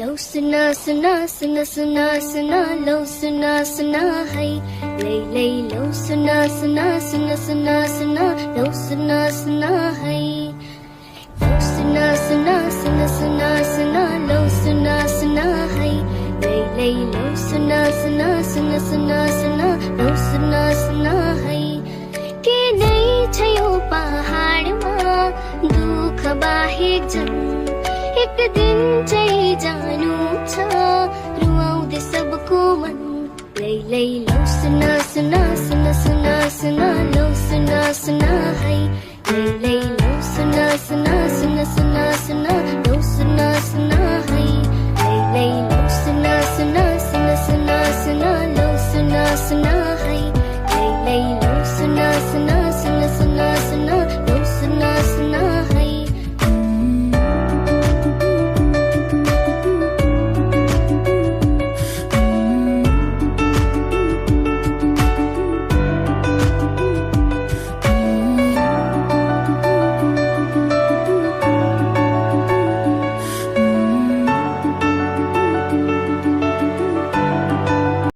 लो सुना सुना सुना सुना सुना लो सुना सुना है ले लो सुना सुना सुना सुना सुना लो सुना सुना है लो सुना सुना सुना सुना सुना लो सुना सुना है ले लो सुना सुना सुना सुना सुना लो सुना सुना है के नहीं छयो पहाडमा दुख बाहेक जन एक दिन चाहिँ जानु छ रुवाउँदै सबको मन लै लो सुना सुना सुना सुना सुना लो सुना सुना है लै लो सुना सुना सुना सुना सुना